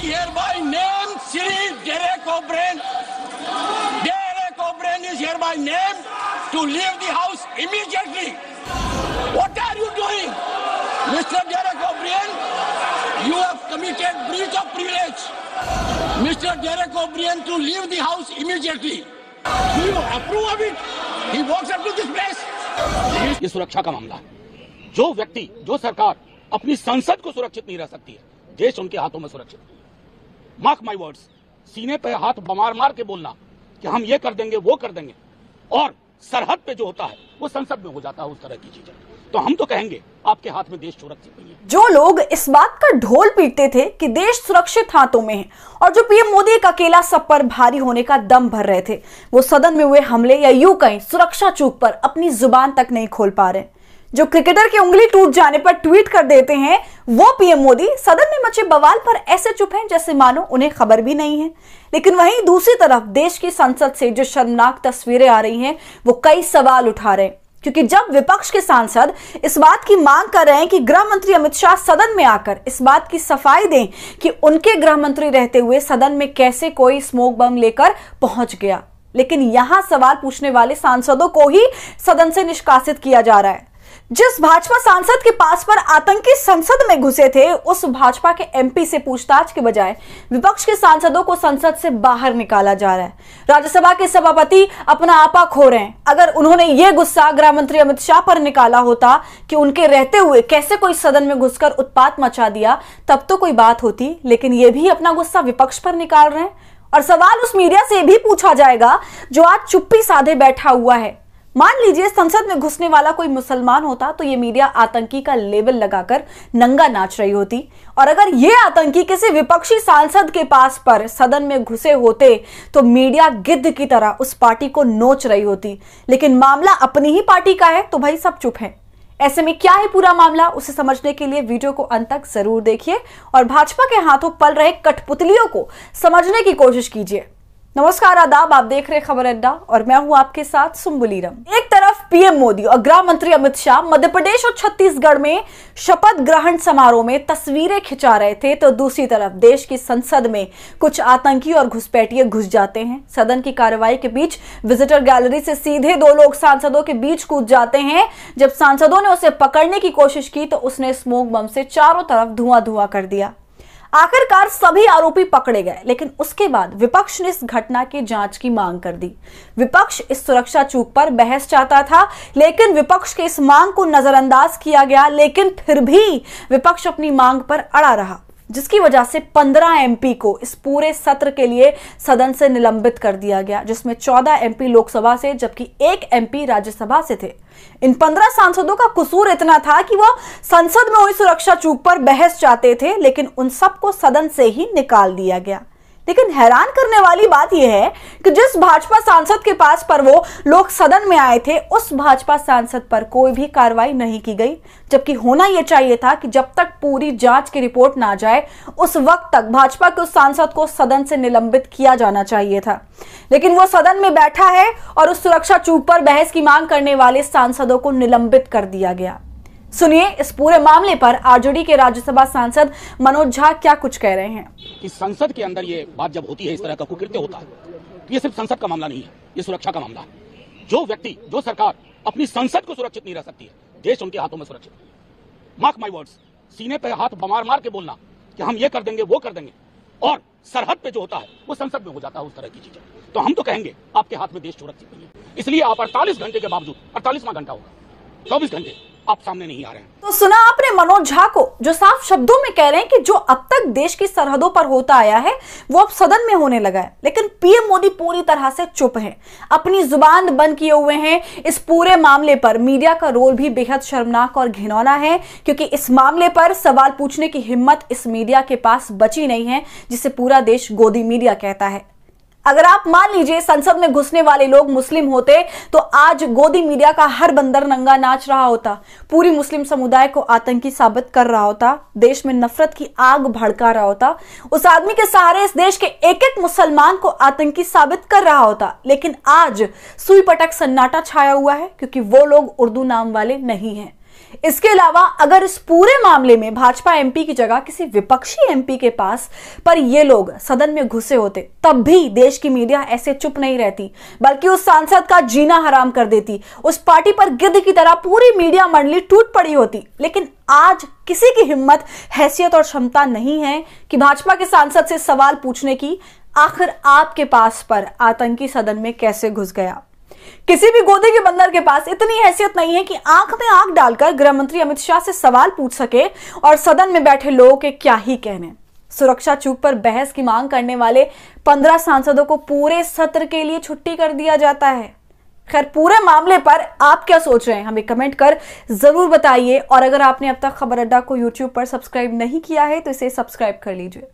hereby named Sri Derek O'Brien. Derek O'Brien is hereby named to leave the house immediately. What are you doing? Mr. Derek O'Brien, you have committed breach of privilege. Mr. Derek O'Brien to leave the house immediately. Do you approve of it? He walks up to this place. ये सुरक्षा का मामला है। जो व्यक्ति, जो सरकार अपनी संसद को सुरक्षित नहीं रह सकती है, देश उनके हाथों में सुरक्षित। मार्क माय वर्ड्स, सीने पे हाथ मार मार के बोलना कि हम ये कर देंगे, वो कर देंगे, और सरहद पे जो होता है वो संसद में हो जाता है, उस तरह की चीजें। तो हम तो कहेंगे आपके हाथ में देश सुरक्षित नहीं है। जो लोग इस बात का ढोल पीटते थे कि देश सुरक्षित हाथों में है और जो पीएम मोदी एक अकेला सब पर भारी होने का दम भर रहे थे, वो सदन में हुए हमले या यूं कहीं सुरक्षा चूक पर अपनी जुबान तक नहीं खोल पा रहे। जो क्रिकेटर की उंगली टूट जाने पर ट्वीट कर देते हैं, वो पीएम मोदी सदन में मचे बवाल पर ऐसे चुप हैं जैसे मानो उन्हें खबर भी नहीं है। लेकिन वहीं दूसरी तरफ देश की संसद से जो शर्मनाक तस्वीरें आ रही हैं, वो कई सवाल उठा रहे हैं। क्योंकि जब विपक्ष के सांसद इस बात की मांग कर रहे हैं कि गृह मंत्री अमित शाह सदन में आकर इस बात की सफाई दें कि उनके गृह मंत्री रहते हुए सदन में कैसे कोई स्मोक बम लेकर पहुंच गया, लेकिन यहां सवाल पूछने वाले सांसदों को ही सदन से निष्कासित किया जा रहा है। जिस भाजपा सांसद के पास पर आतंकी संसद में घुसे थे, उस भाजपा के एमपी से पूछताछ के बजाय विपक्ष के सांसदों को संसद से बाहर निकाला जा रहा है। राज्यसभा के सभापति अपना आपा खो रहे हैं। अगर उन्होंने ये गुस्सा गृह मंत्री अमित शाह पर निकाला होता कि उनके रहते हुए कैसे कोई सदन में घुसकर उत्पात मचा दिया, तब तो कोई बात होती, लेकिन ये भी अपना गुस्सा विपक्ष पर निकाल रहे हैं। और सवाल उस मीडिया से भी पूछा जाएगा जो आज चुप्पी साधे बैठा हुआ है। मान लीजिए संसद में घुसने वाला कोई मुसलमान होता तो ये मीडिया आतंकी का लेबल लगाकर नंगा नाच रही होती, और अगर ये आतंकी किसी विपक्षी सांसद के पास पर सदन में घुसे होते तो मीडिया गिद्ध की तरह उस पार्टी को नोच रही होती। लेकिन मामला अपनी ही पार्टी का है तो भाई सब चुप हैं। ऐसे में क्या है पूरा मामला, उसे समझने के लिए वीडियो को अंत तक जरूर देखिए और भाजपा के हाथों पल रहे कठपुतलियों को समझने की कोशिश कीजिए। नमस्कार, आदाब, आप देख रहे खबर अड्डा और मैं हूं आपके साथ सुम्बुलीरम। एक तरफ पीएम मोदी और गृह मंत्री अमित शाह मध्य प्रदेश और छत्तीसगढ़ में शपथ ग्रहण समारोह में तस्वीरें खिंचा रहे थे, तो दूसरी तरफ देश की संसद में कुछ आतंकी और घुसपैठिए घुस जाते हैं। सदन की कार्रवाई के बीच विजिटर गैलरी से सीधे दो लोग सांसदों के बीच कूद जाते हैं। जब सांसदों ने उसे पकड़ने की कोशिश की तो उसने स्मोक बम से चारों तरफ धुआं धुआं कर दिया। आखिरकार सभी आरोपी पकड़े गए, लेकिन उसके बाद विपक्ष ने इस घटना की जांच की मांग कर दी। विपक्ष इस सुरक्षा चूक पर बहस चाहता था, लेकिन विपक्ष के इस मांग को नजरअंदाज किया गया। लेकिन फिर भी विपक्ष अपनी मांग पर अड़ा रहा, जिसकी वजह से 15 एमपी को इस पूरे सत्र के लिए सदन से निलंबित कर दिया गया, जिसमें 14 एमपी लोकसभा से जबकि 1 एमपी राज्यसभा से थे। इन 15 सांसदों का कसूर इतना था कि वो संसद में हुई सुरक्षा चूक पर बहस चाहते थे, लेकिन उन सबको सदन से ही निकाल दिया गया। लेकिन हैरान करने वाली बात यह है कि जिस भाजपा सांसद के पास पर वो लोग सदन में आए थे, उस भाजपा सांसद पर कोई भी कार्रवाई नहीं की गई, जबकि होना यह चाहिए था कि जब तक पूरी जांच की रिपोर्ट ना जाए उस वक्त तक भाजपा के उस सांसद को सदन से निलंबित किया जाना चाहिए था। लेकिन वो सदन में बैठा है और उस सुरक्षा चूक पर बहस की मांग करने वाले सांसदों को निलंबित कर दिया गया। सुनिए इस पूरे मामले पर आरजेडी के राज्यसभा सांसद मनोज झा क्या कुछ कह रहे हैं। कि संसद के अंदर ये बात जब होती है, इस तरह का कुकृत्य होता है, तो ये सिर्फ संसद का मामला नहीं है, ये सुरक्षा का मामला है। जो व्यक्ति, जो सरकार अपनी संसद को सुरक्षित नहीं रह सकती है, देश उनके हाथों में सुरक्षित। मार्क माय वर्ड्स, सीने पे हाथ मार मार के बोलना कि हम ये कर देंगे, वो कर देंगे, और सरहद पे जो होता है वो संसद में हो जाता है, उस तरह की चीजें। तो हम तो कहेंगे आपके हाथ में देश सुरक्षित नहीं है। इसलिए आप 48 घंटे के बावजूद, 48वां घंटा होगा, 24 घंटे आप सामने नहीं आ रहे हैं। तो सुना आपने मनोज झा को, जो साफ शब्दों में कह रहे हैं कि जो अब तक देश की सरहदों पर होता आया है वो अब सदन में होने लगा है। लेकिन पीएम मोदी पूरी तरह से चुप हैं, अपनी जुबान बंद किए हुए हैं। इस पूरे मामले पर मीडिया का रोल भी बेहद शर्मनाक और घिनौना है, क्योंकि इस मामले पर सवाल पूछने की हिम्मत इस मीडिया के पास बची नहीं है, जिसे पूरा देश गोदी मीडिया कहता है। अगर आप मान लीजिए संसद में घुसने वाले लोग मुस्लिम होते तो आज गोदी मीडिया का हर बंदर नंगा नाच रहा होता, पूरी मुस्लिम समुदाय को आतंकी साबित कर रहा होता, देश में नफरत की आग भड़का रहा होता, उस आदमी के सहारे इस देश के एक एक मुसलमान को आतंकी साबित कर रहा होता। लेकिन आज सुई पटक सन्नाटा छाया हुआ है, क्योंकि वो लोग उर्दू नाम वाले नहीं हैं। इसके अलावा अगर इस पूरे मामले में भाजपा एमपी की जगह किसी विपक्षी एमपी के पास पर ये लोग सदन में घुसे होते, तब भी देश की मीडिया ऐसे चुप नहीं रहती, बल्कि उस सांसद का जीना हराम कर देती। उस पार्टी पर गिद्ध की तरह पूरी मीडिया मंडली टूट पड़ी होती। लेकिन आज किसी की हिम्मत, हैसियत और क्षमता नहीं है कि भाजपा के सांसद से सवाल पूछने की, आखिर आपके पास पर आतंकी सदन में कैसे घुस गया। किसी भी गोदे के बंदर के पास इतनी हैसियत नहीं है कि आंख में आंख डालकर गृह मंत्री अमित शाह से सवाल पूछ सके और सदन में बैठे लोगों के क्या ही कहने। सुरक्षा चूक पर बहस की मांग करने वाले 15 सांसदों को पूरे सत्र के लिए छुट्टी कर दिया जाता है। खैर, पूरे मामले पर आप क्या सोच रहे हैं, हमें कमेंट कर जरूर बताइए। और अगर आपने अब तक खबर अड्डा को यूट्यूब पर सब्सक्राइब नहीं किया है तो इसे सब्सक्राइब कर लीजिए।